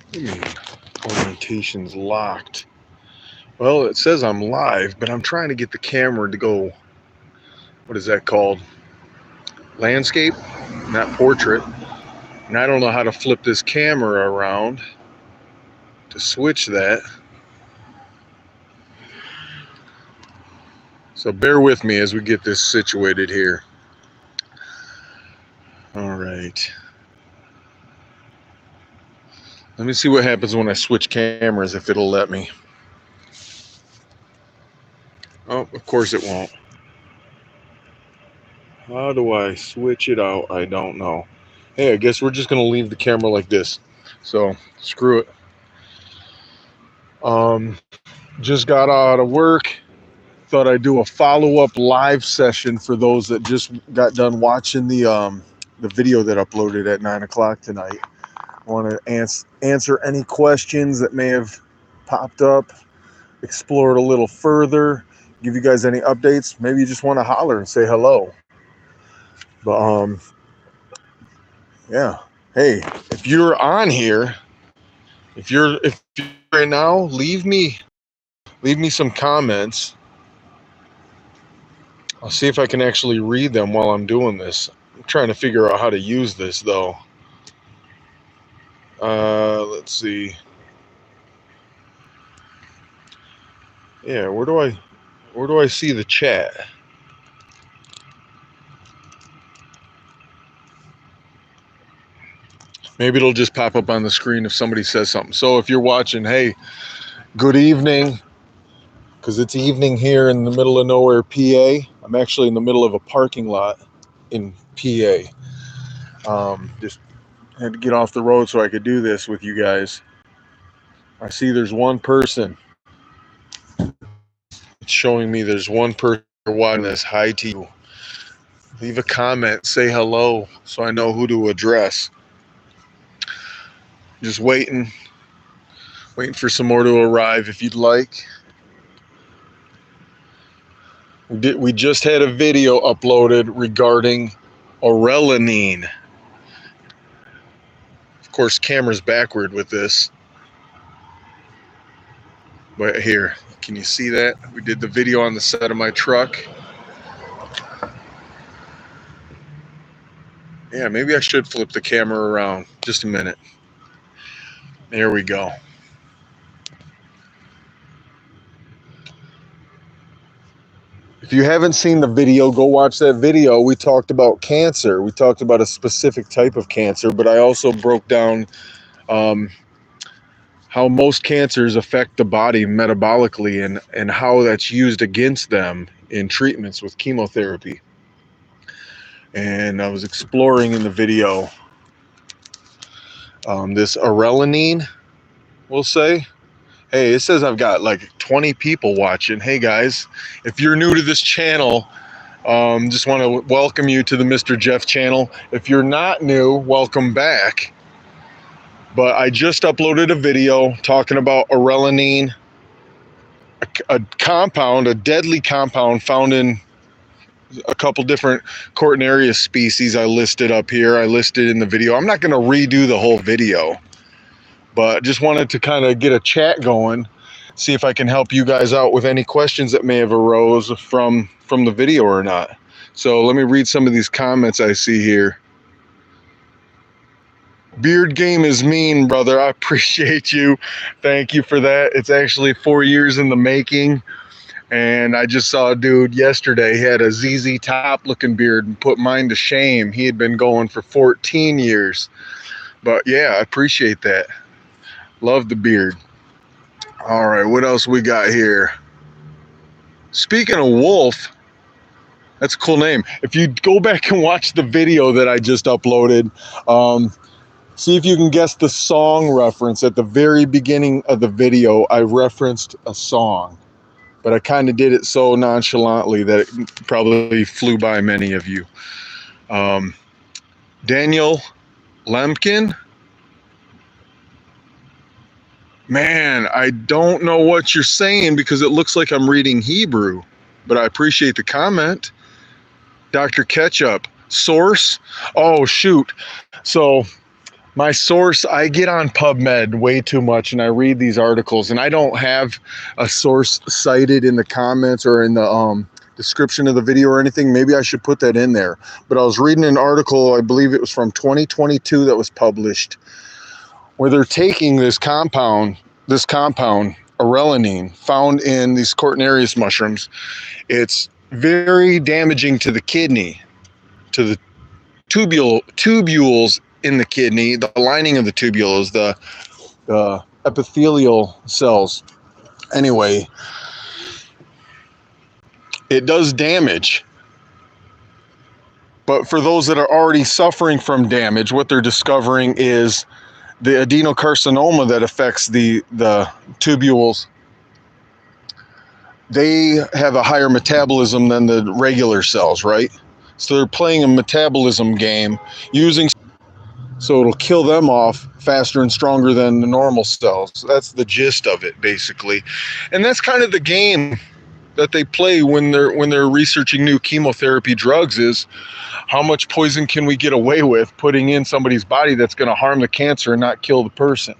What do you mean orientation's locked? Well, it says I'm live, but I'm trying to get the camera to go, what is that called? Landscape, not portrait. And I don't know how to flip this camera around to switch that. So bear with me as we get this situated here. All right. Let me see what happens when I switch cameras, if it'll let me. Oh, of course it won't. How do I switch it out? I don't know. Hey, I guess we're just going to leave the camera like this. So, screw it. Just got out of work. Thought I'd do a follow-up live session for those that just got done watching the video that uploaded at 9 o'clock tonight. I want to answer any questions that may have popped up, explore it a little further, give you guys any updates. Maybe you just want to holler and say hello. But yeah. Hey, if you're on here, if you're right now, leave me some comments. I'll see if I can actually read them while I'm doing this. I'm trying to figure out how to use this though. Let's see. Yeah, where do I see the chat? Maybe it'll just pop up on the screen if somebody says something. So if you're watching, hey, good evening, because it's evening here in the middle of nowhere, PA. I'm actually in the middle of a parking lot in PA. Just had to get off the road so I could do this with you guys. I see there's one person. It's showing me there's one person watching this. Hi to you. Leave a comment, say hello, so I know who to address. Just waiting for some more to arrive if you'd like. We just had a video uploaded regarding aurellanine. Of course, camera's backward with this. But here, can you see that? We did the video on the side of my truck. Yeah, maybe I should flip the camera around. Just a minute. There we go. If you haven't seen the video, go watch that video. We talked about cancer. We talked about a specific type of cancer, but I also broke down how most cancers affect the body metabolically and how that's used against them in treatments with chemotherapy. And I was exploring in the video this aurellanine, we'll say. Hey, it says I've got like 20 people watching. Hey guys, if you're new to this channel, just want to welcome you to the Mr. Jeff channel. If you're not new, welcome back. But I just uploaded a video talking about aurellanine, a compound, a deadly compound found in a couple different Cortinaria species I listed up here. I listed in the video. I'm not going to redo the whole video, but just wanted to kind of get a chat going, see if I can help you guys out with any questions that may have arose from the video or not. So let me read some of these comments I see here. Beard game is mean, brother. I appreciate you. Thank you for that. It's actually 4 years in the making. And I just saw a dude yesterday. He had a ZZ Top looking beard and put mine to shame. He had been going for 14 years. But yeah, I appreciate that. Love the beard. All right, what else we got here? Speaking of Wolf, that's a cool name. If you go back and watch the video that I just uploaded, see if you can guess the song reference. At the very beginning of the video, I referenced a song, but I kind of did it so nonchalantly that it probably flew by many of you. Daniel Lemkin. Man, I don't know what you're saying because it looks like I'm reading Hebrew, but I appreciate the comment. Dr. Ketchup. Source? Oh, shoot. So My source, I get on PubMed way too much and I read these articles, and I don't have a source cited in the comments or in the description of the video or anything. Maybe I should put that in there. But I was reading an article, I believe it was from 2022 that was published, where they're taking this compound, arelanine, found in these Cortinarius mushrooms. It's very damaging to the kidney, to the tubules in the kidney, the lining of the tubules, the epithelial cells. Anyway, it does damage. But for those that are already suffering from damage, what they're discovering is the adenocarcinoma that affects the tubules. They have a higher metabolism than the regular cells, right? So they're playing a metabolism game using, so it'll kill them off faster and stronger than the normal cells. That's the gist of it, basically. And that's kind of the game that they play when they're researching new chemotherapy drugs, is how much poison can we get away with putting in somebody's body that's going to harm the cancer and not kill the person.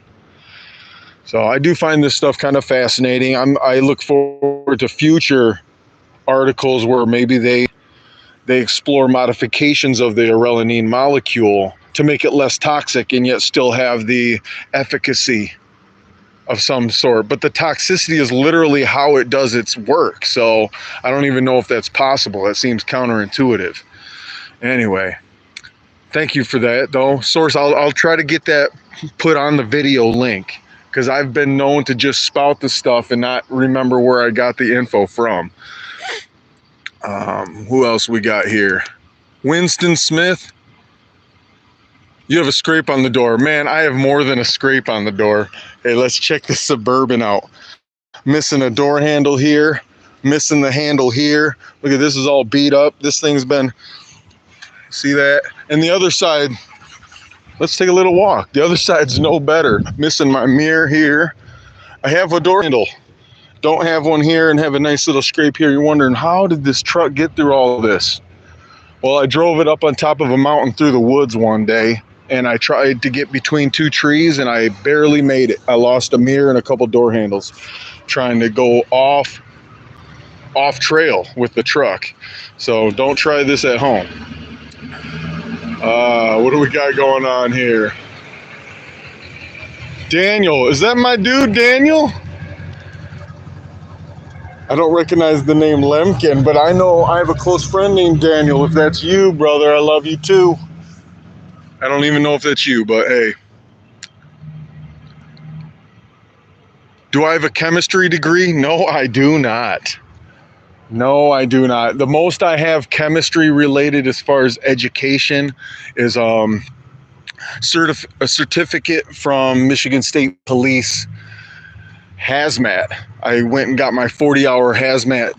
So I do find this stuff kind of fascinating. I look forward to future articles where maybe they explore modifications of the arelanine molecule to make it less toxic and yet still have the efficacy of some sort. But the toxicity is literally how it does its work. So I don't even know if that's possible. That seems counterintuitive. Anyway, thank you for that, though. Source, I'll try to get that put on the video link, because I've been known to just spout the stuff and not remember where I got the info from. Who else we got here? Winston Smith. You have a scrape on the door. Man, I have more than a scrape on the door. Hey, let's check the Suburban out. Missing a door handle here. Missing the handle here. Look at this, is all beat up. This thing's been, see that? And the other side, let's take a little walk. The other side's no better. Missing my mirror here. I have a door handle. Don't have one here and have a nice little scrape here. You're wondering, how did this truck get through all of this? Well, I drove it up on top of a mountain through the woods one day, and I tried to get between two trees and I barely made it. I lost a mirror and a couple door handles trying to go off trail with the truck. So don't try this at home. What do we got going on here? Daniel, is that my dude, Daniel? I don't recognize the name Lemkin, but I know I have a close friend named Daniel. If that's you, brother, I love you too. I don't even know if that's you, but hey. Do I have a chemistry degree? No, I do not. No, I do not. The most I have chemistry related as far as education is a certificate from Michigan State Police hazmat. I went and got my 40-hour hazmat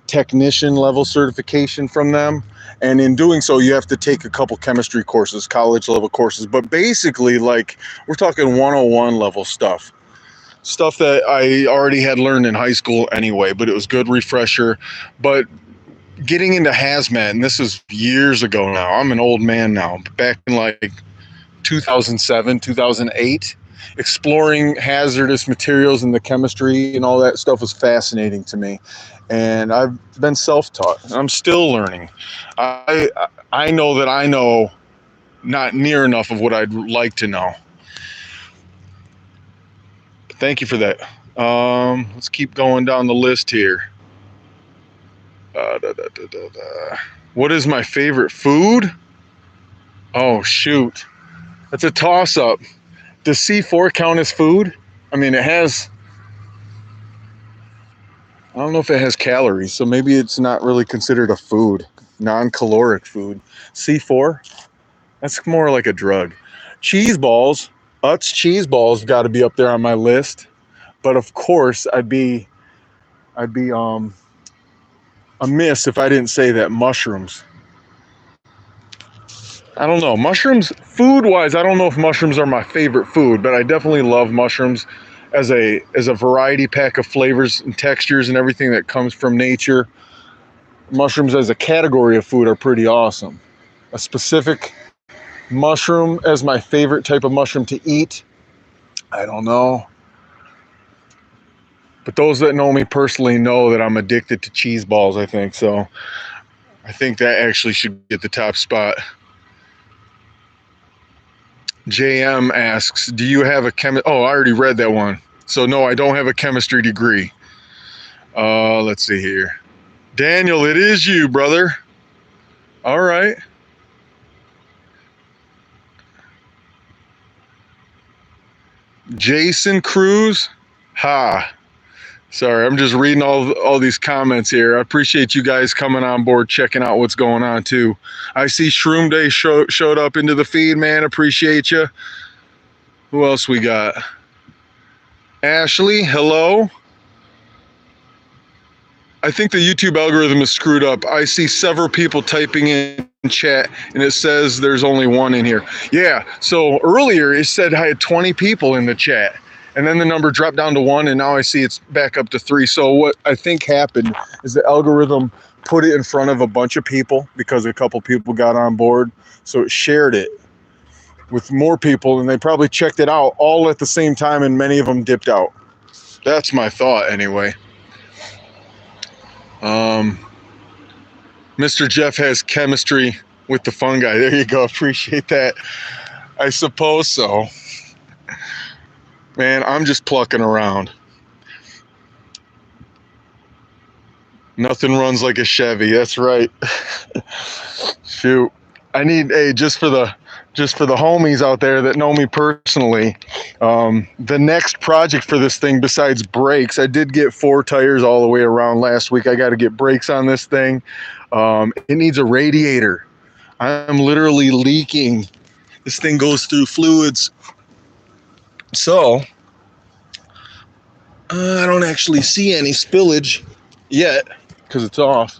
technician level certification from them. And in doing so, you have to take a couple chemistry courses, college level courses. But basically, like, we're talking 101 level stuff. Stuff that I already had learned in high school anyway, but it was good refresher. But getting into hazmat, and this is years ago now. I'm an old man now. But back in like 2007, 2008, exploring hazardous materials and the chemistry and all that stuff was fascinating to me. And I've been self-taught. I'm still learning. I know that I know not near enough of what I'd like to know. Thank you for that. Let's keep going down the list here. What is my favorite food? Oh, shoot. That's a toss-up. Does C4 count as food? I mean, it has, I don't know if it has calories, so maybe it's not really considered a food, non-caloric food. C4? That's more like a drug. Cheese balls, Utz cheese balls got to be up there on my list. But of course, I'd be amiss if I didn't say that mushrooms. I don't know. Mushrooms, food-wise, I don't know if mushrooms are my favorite food, but I definitely love mushrooms as a variety pack of flavors and textures and everything that comes from nature. Mushrooms as a category of food are pretty awesome. A specific Mushroom as my favorite type of mushroom to eat, I don't know. But those that know me personally know that I'm addicted to cheese balls, I think. So I think that actually should get the top spot. JM asks, do you have a oh, I already read that one. So no, I don't have a chemistry degree. Let's see here. Daniel, it is you, brother. All right. Jason Cruz. Ha. Sorry, I'm just reading all these comments here. I appreciate you guys coming on board, checking out what's going on too. I see Shroom Day showed up into the feed, man. Appreciate you. Who else we got? Ashley, hello. I think the YouTube algorithm is screwed up. I see several people typing in chat and it says there's only one in here. Yeah, so earlier it said I had 20 people in the chat and then the number dropped down to 1 and now I see it's back up to 3. So what I think happened is the algorithm put it in front of a bunch of people because a couple people got on board. So it shared it with more people and they probably checked it out all at the same time and many of them dipped out. That's my thought anyway. Mr. Jeff has chemistry with the fungi. There you go. Appreciate that. I suppose so. Man, I'm just plucking around. Nothing runs like a Chevy. That's right. Shoot. I need just for the homies out there that know me personally, the next project for this thing besides brakes, I did get 4 tires all the way around last week. I got to get brakes on this thing. It needs a radiator. I'm literally leaking. This thing goes through fluids. So I don't actually see any spillage yet because it's off.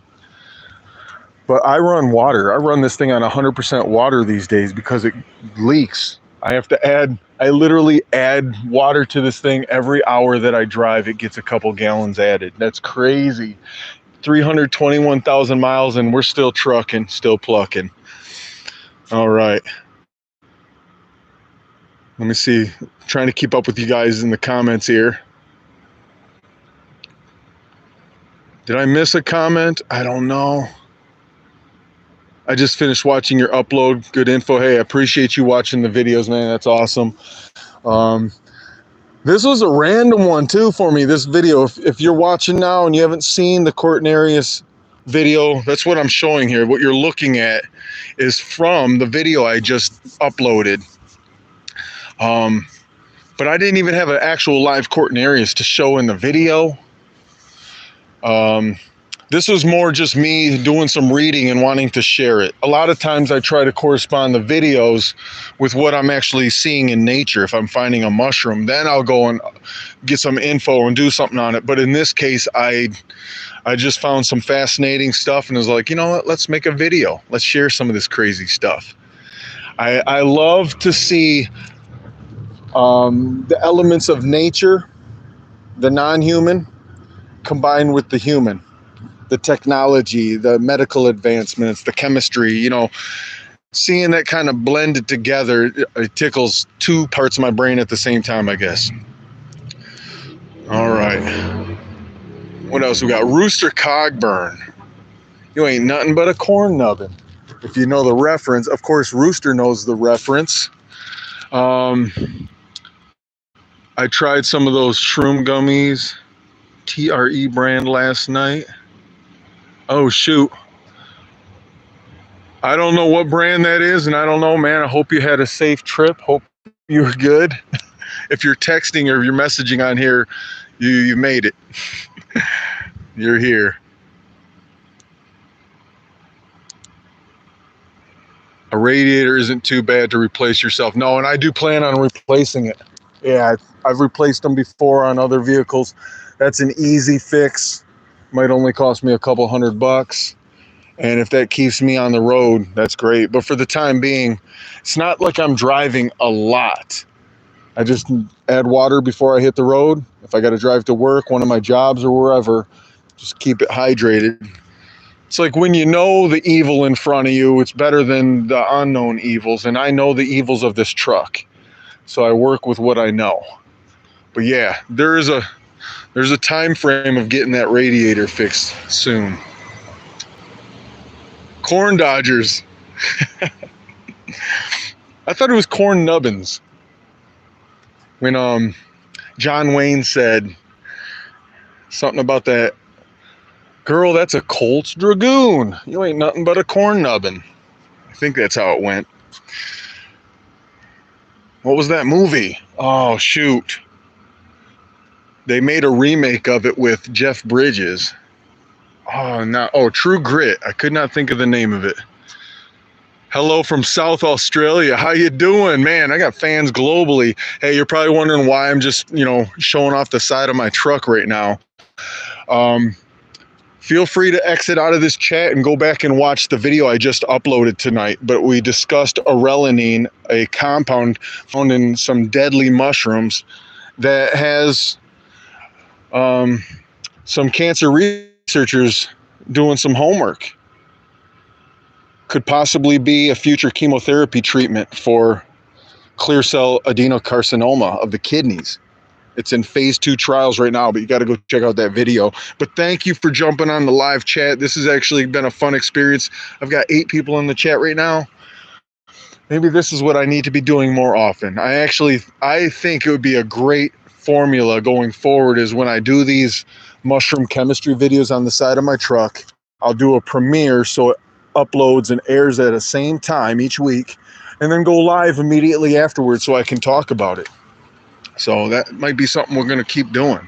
But I run water. I run this thing on 100% water these days because it leaks. I literally add water to this thing every hour that I drive. It gets a couple gallons added. That's crazy. 321,000 miles and we're still trucking, still plucking. All right. Let me see. I'm trying to keep up with you guys in the comments here. Did I miss a comment? I don't know. I just finished watching your upload. Good info. Hey, I appreciate you watching the videos, man. That's awesome. This was a random one too for me, this video. If you're watching now and you haven't seen the Cortinarius video, that's what I'm showing here. What you're looking at is from the video I just uploaded. But I didn't even have an actual live Cortinarius to show in the video. This was more just me doing some reading and wanting to share it. A lot of times I try to correspond the videos with what I'm actually seeing in nature. If I'm finding a mushroom, then I'll go and get some info and do something on it. But in this case, I just found some fascinating stuff and was like, you know what, let's make a video. Let's share some of this crazy stuff. I love to see the elements of nature, the non-human, combined with the human. The technology, the medical advancements, the chemistry, you know, seeing that kind of blended together, it tickles 2 parts of my brain at the same time, I guess. All right. What else we got? Rooster Cogburn. You ain't nothing but a corn nubbin. If you know the reference, of course, Rooster knows the reference. I tried some of those shroom gummies, TRE brand, last night. Oh, shoot. I don't know what brand that is, and I don't know, man. I hope you had a safe trip. Hope you were good. If you're texting or you're messaging on here, you made it. You're here. A radiator isn't too bad to replace yourself. No, and I do plan on replacing it. Yeah, I've replaced them before on other vehicles. That's an easy fix. Might only cost me a couple $100, and if that keeps me on the road, that's great. But for the time being, it's not like I'm driving a lot. I just add water before I hit the road. If I got to drive to work, one of my jobs, or wherever, just keep it hydrated. It's like when you know the evil in front of you, it's better than the unknown evils. And I know the evils of this truck, so I work with what I know. But yeah, there's a time frame of getting that radiator fixed soon. Corn Dodgers. I thought it was Corn Nubbins. When John Wayne said something about that, girl, that's a Colts Dragoon. You ain't nothing but a corn nubbin. I think that's how it went. What was that movie? Oh, shoot. They made a remake of it with Jeff Bridges. Oh, no. Oh, True Grit. I could not think of the name of it. Hello from South Australia. How you doing? Man, I got fans globally. Hey, you're probably wondering why I'm just, showing off the side of my truck right now. Feel free to exit out of this chat and go back and watch the video I just uploaded tonight. But we discussed arelanine, a compound found in some deadly mushrooms that has some cancer researchers doing some homework. Could possibly be a future chemotherapy treatment for clear cell adenocarcinoma of the kidneys. It's in phase 2 trials right now, but you got to go check out that video. But thank you for jumping on the live chat. This has actually been a fun experience. I've got 8 people in the chat right now. Maybe this is what I need to be doing more often. I think it would be a great formula going forward is when I do these mushroom chemistry videos on the side of my truck, I'll do a premiere so it uploads and airs at the same time each week, and then go live immediately afterwards so I can talk about it. So that might be something we're going to keep doing.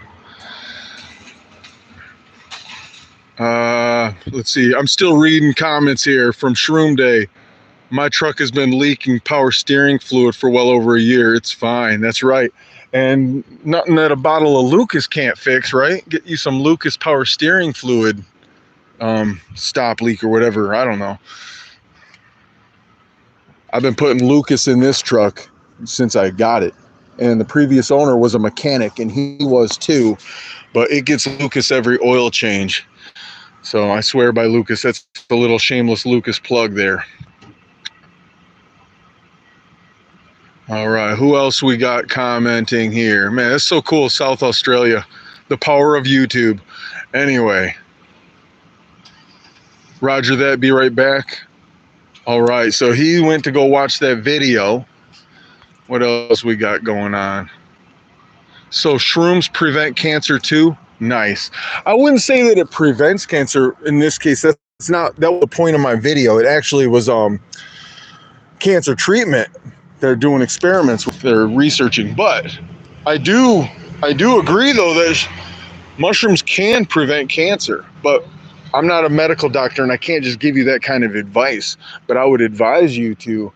Let's see. I'm still reading comments here from Shroom Day. My truck has been leaking power steering fluid for well over a year. It's fine. That's right. And nothing that a bottle of Lucas can't fix, right? Get you some Lucas power steering fluid, stop leak or whatever. I don't know. I've been putting Lucas in this truck since I got it. And the previous owner was a mechanic, and he was too, but it gets Lucas every oil change. So I swear by Lucas. That's the little shameless Lucas plug there. All right, who else we got commenting here? Man, that's so cool, South Australia. The power of YouTube. Anyway, roger that, be right back. All right, so he went to go watch that video. What else we got going on? So shrooms prevent cancer too? Nice. I wouldn't say that it prevents cancer in this case. That was the point of my video. It actually was cancer treatment. They're doing experiments with, they're researching. But I do agree though that mushrooms can prevent cancer. But I'm not a medical doctor and I can't just give you that kind of advice. But I would advise you to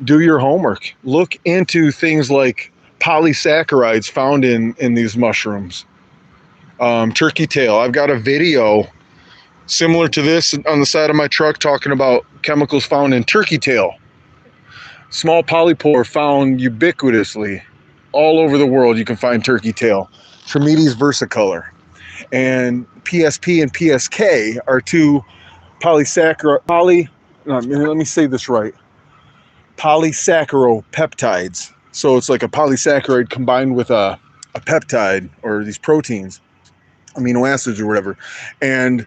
do your homework. Look into things like polysaccharides found in these mushrooms. Turkey tail. I've got a video similar to this on the side of my truck talking about chemicals found in turkey tail. Small polypore found ubiquitously all over the world. You can find turkey tail. Trametes versicolor. And PSP and PSK are two let me say this right. Polysaccharopeptides. So it's like a polysaccharide combined with a peptide, or these proteins, amino acids or whatever. And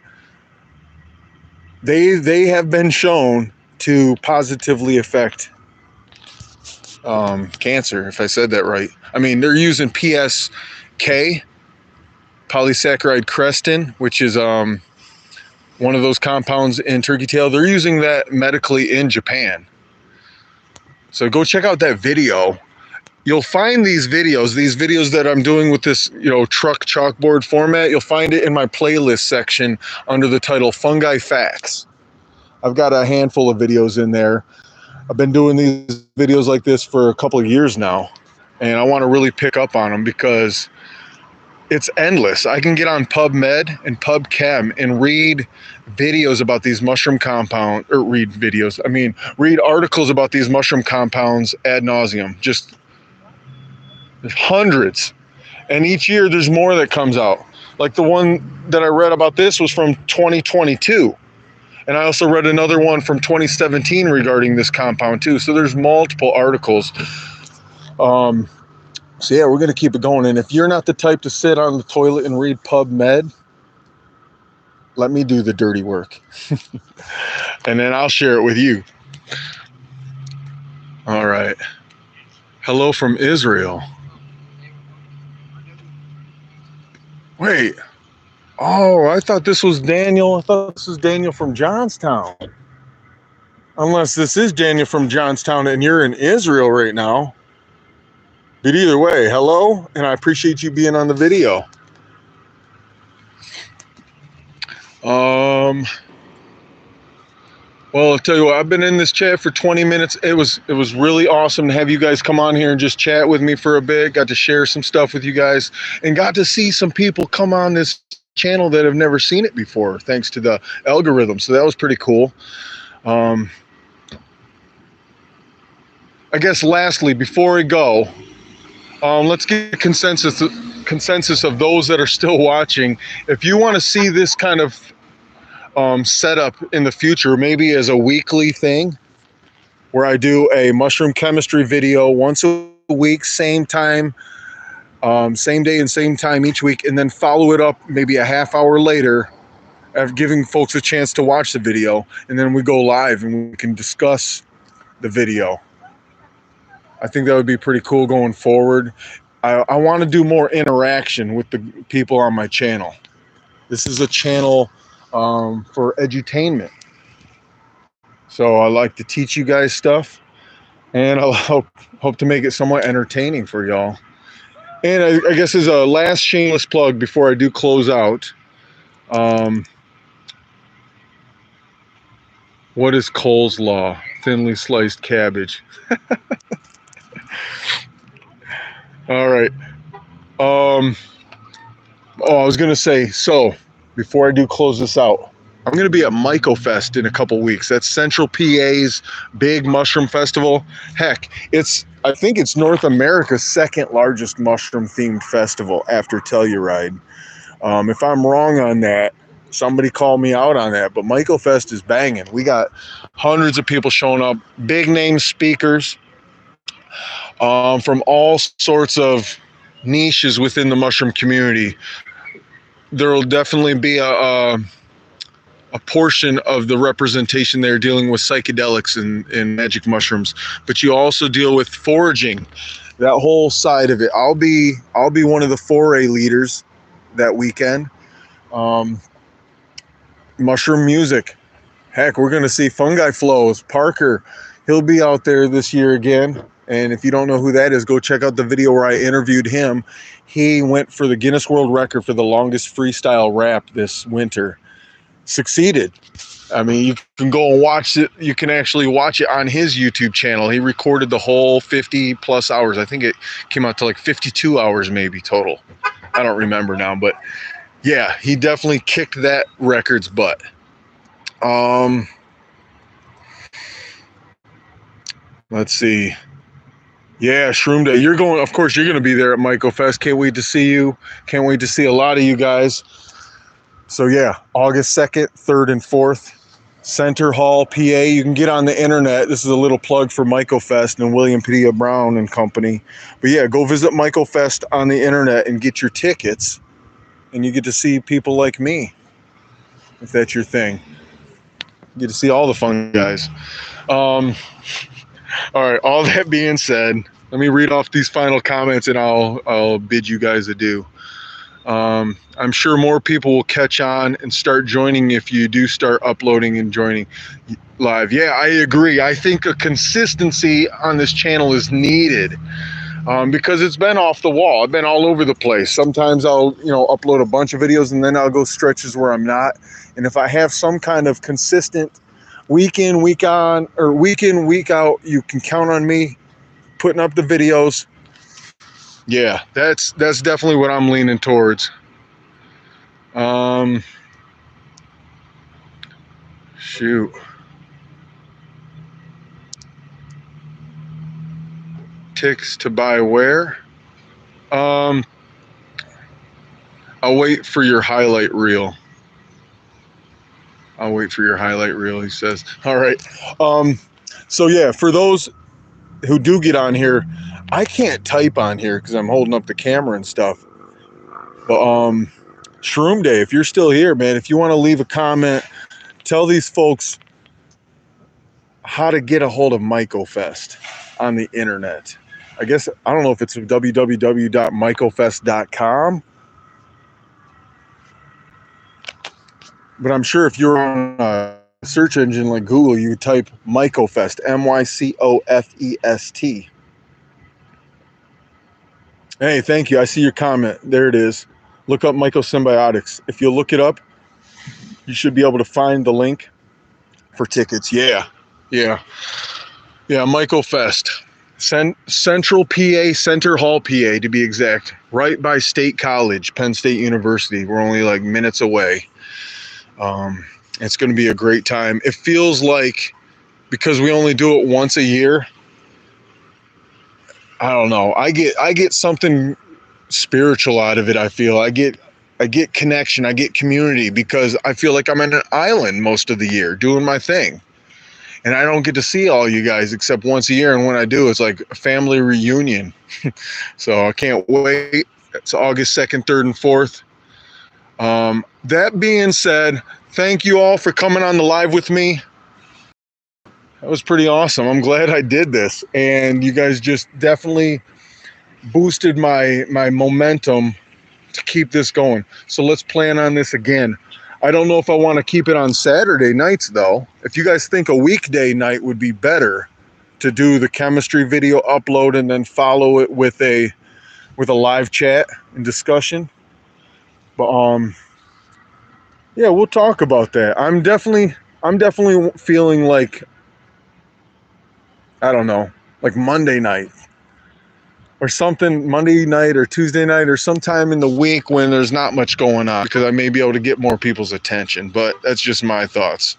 they have been shown to positively affect cancer, if I said that right. I mean, they're using PSK, polysaccharide crestin, which is one of those compounds in turkey tail. They're using that medically in Japan. So go check out that video. You'll find these videos that I'm doing with this, truck chalkboard format. You'll find it in my playlist section under the title Fungi Facts. I've got a handful of videos in there. I've been doing these videos like this for a couple of years now, and I want to really pick up on them because it's endless. I can get on PubMed and PubChem and read videos about these mushroom compounds, or read articles about these mushroom compounds ad nauseum. Just there's hundreds. And each year there's more that comes out. Like the one that I read about this was from 2022. And I also read another one from 2017 regarding this compound too. So there's multiple articles. So yeah, we're going to keep it going. And if you're not the type to sit on the toilet and read PubMed, let me do the dirty work. And then I'll share it with you. All right. Hello from Israel. Wait. Oh, I thought this was Daniel. I thought this was Daniel from Johnstown. Unless this is Daniel from Johnstown and you're in Israel right now. But either way, hello, and I appreciate you being on the video. Well, I'll tell you what, I've been in this chat for 20 minutes. It was really awesome to have you guys come on here and just chat with me for a bit. Got to share some stuff with you guys and got to see some people come on this channel that have never seen it before, thanks to the algorithm. So that was pretty cool. I guess lastly, before we go, let's get a consensus of those that are still watching. If you want to see this kind of setup in the future, maybe as a weekly thing, where I do a mushroom chemistry video once a week, same time, same day and same time each week, and then follow it up maybe a half hour later, giving folks a chance to watch the video, and then we go live and we can discuss the video. I think that would be pretty cool going forward. I want to do more interaction with the people on my channel. This is a channel for edutainment. So I like to teach you guys stuff, and I'll hope to make it somewhat entertaining for y'all. And I guess as a last shameless plug before I do close out, what is Cole's Law? Thinly sliced cabbage. All right. I was going to say, so before I do close this out, I'm going to be at MycoFest in a couple weeks. That's Central PA's big mushroom festival. Heck, I think it's North America's second largest mushroom themed festival after Telluride. If I'm wrong on that, somebody call me out on that, but MycoFest is banging. We got hundreds of people showing up, big name speakers, from all sorts of niches within the mushroom community. There will definitely be a portion of the representation there dealing with psychedelics and magic mushrooms, but you also deal with foraging, that whole side of it. I'll be one of the foray leaders that weekend. Mushroom music. Heck, we're going to see Fungi Flows. Parker, he'll be out there this year again. And if you don't know who that is, go check out the video where I interviewed him. He went for the Guinness World Record for the longest freestyle rap this winter. Succeeded. I mean, you can go and watch it. You can actually watch it on his YouTube channel. He recorded the whole 50 plus hours. I think it came out to like 52 hours maybe total. I don't remember now, but yeah, he definitely kicked that record's butt. Let's see. Yeah, Shroom Day. Of course, you're going to be there at MycoFest. Can't wait to see you. Can't wait to see a lot of you guys. So yeah, August 2nd, 3rd, and 4th, Center Hall, PA. You can get on the internet. This is a little plug for MycoFest and William Padilla Brown and company. But yeah, go visit MycoFest on the internet and get your tickets. And you get to see people like me, if that's your thing. You get to see all the fun guys. All right, all that being said, let me read off these final comments and I'll bid you guys adieu. I'm sure more people will catch on and start joining if you do start uploading and joining live. Yeah, I agree. I think a consistency on this channel is needed, because it's been off the wall. I've been all over the place. Sometimes I'll, upload a bunch of videos and then I'll go stretches where I'm not. And if I have some kind of consistent week in, week on, or week in, week out, you can count on me putting up the videos. Yeah, that's definitely what I'm leaning towards. Shoot. Ticks to buy where? I'll wait for your highlight reel. I'll wait for your highlight reel, he says. All right. So yeah, for those who do get on here, I can't type on here because I'm holding up the camera and stuff. But Shroom Day, if you're still here, man, if you want to leave a comment, tell these folks how to get a hold of MycoFest on the internet. I guess, I don't know if it's www.mycofest.com, but I'm sure if you're on a search engine like Google, you type MycoFest, MyCofest. Hey, thank you. I see your comment. There it is. Look up Mycosymbiotics. If you look it up, you should be able to find the link for tickets. Yeah. MycoFest. Central PA, Center Hall, PA, to be exact. Right by State College, Penn State University. We're only like minutes away. It's going to be a great time. It feels like, because we only do it once a year, I don't know. I get something spiritual out of it. I feel I get connection. I get community, because I feel like I'm on an island most of the year doing my thing, and I don't get to see all you guys except once a year. And when I do, it's like a family reunion. So I can't wait. It's August 2nd, 3rd, and 4th. That being said, thank you all for coming on the live with me. That was pretty awesome. I'm glad I did this, and you guys just definitely boosted my momentum to keep this going. So let's plan on this again. I don't know if I want to keep it on Saturday nights though. If you guys think a weekday night would be better to do the chemistry video upload and then follow it with a live chat and discussion. But yeah, we'll talk about that. I'm definitely feeling like, I don't know, like Monday night or something, Monday night or Tuesday night or sometime in the week when there's not much going on, because I may be able to get more people's attention, but that's just my thoughts.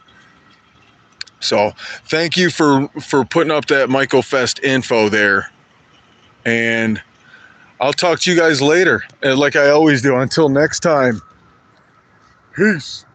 So thank you for putting up that MycoFest info there, and I'll talk to you guys later, like I always do. Until next time, peace.